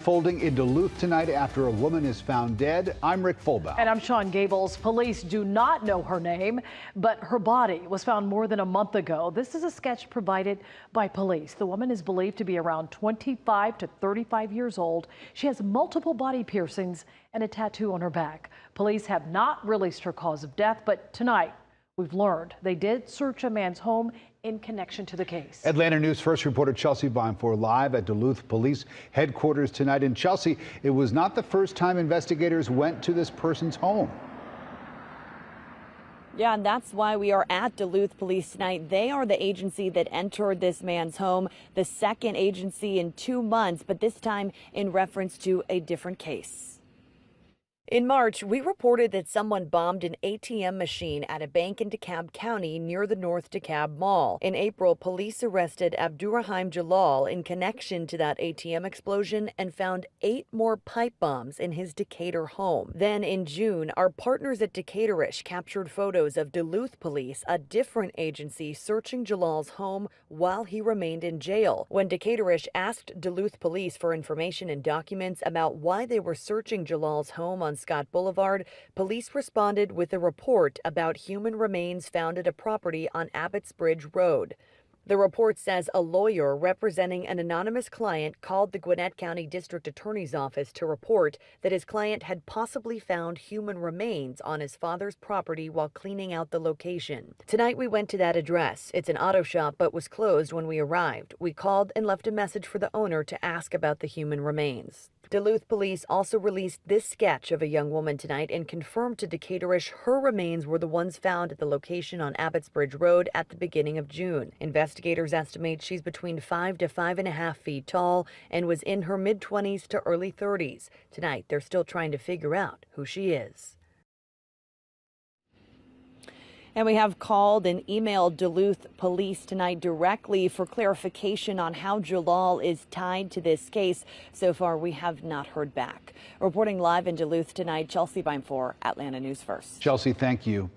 Folding in Duluth tonight after a woman is found dead. I'm Rick Fulbaugh. And I'm Sean Gables. Police do not know her name, but her body was found more than a month ago. This is a sketch provided by police. The woman is believed to be around 25 to 35 years old. She has multiple body piercings and a tattoo on her back. Police have not released her cause of death, but tonight we've learned they did search a man's home in connection to the case. Atlanta News First reporter Chelsea Vinefor live at Duluth Police headquarters tonight. And Chelsea, it was not the first time investigators went to this person's home. Yeah, and that's why we are at Duluth Police tonight. They are the agency that entered this man's home, the second agency in 2 months, but this time in reference to a different case. In March, we reported that someone bombed an ATM machine at a bank in DeKalb County near the North DeKalb Mall. In April, police arrested Abdurrahim Jalal in connection to that ATM explosion and found 8 more pipe bombs in his Decatur home. Then in June, our partners at Decatur-ish captured photos of Duluth Police, a different agency, searching Jalal's home while he remained in jail. When Decatur-ish asked Duluth Police for information and documents about why they were searching Jalal's home on Scott Boulevard, police responded with a report about human remains found at a property on Abbott's Bridge Road. The report says a lawyer representing an anonymous client called the Gwinnett County District Attorney's Office to report that his client had possibly found human remains on his father's property while cleaning out the location. Tonight we went to that address. It's an auto shop but was closed when we arrived. We called and left a message for the owner to ask about the human remains. Duluth Police also released this sketch of a young woman tonight and confirmed to Decatur-ish her remains were the ones found at the location on Abbott's Bridge Road at the beginning of June. Investigators estimate she's between 5 to 5.5 feet tall and was in her mid-20s to early 30s. Tonight, they're still trying to figure out who she is. And we have called and emailed Duluth Police tonight directly for clarification on how Jalal is tied to this case. So far, we have not heard back. Reporting live in Duluth tonight, Chelsea Vinefor, Atlanta News First. Chelsea, thank you.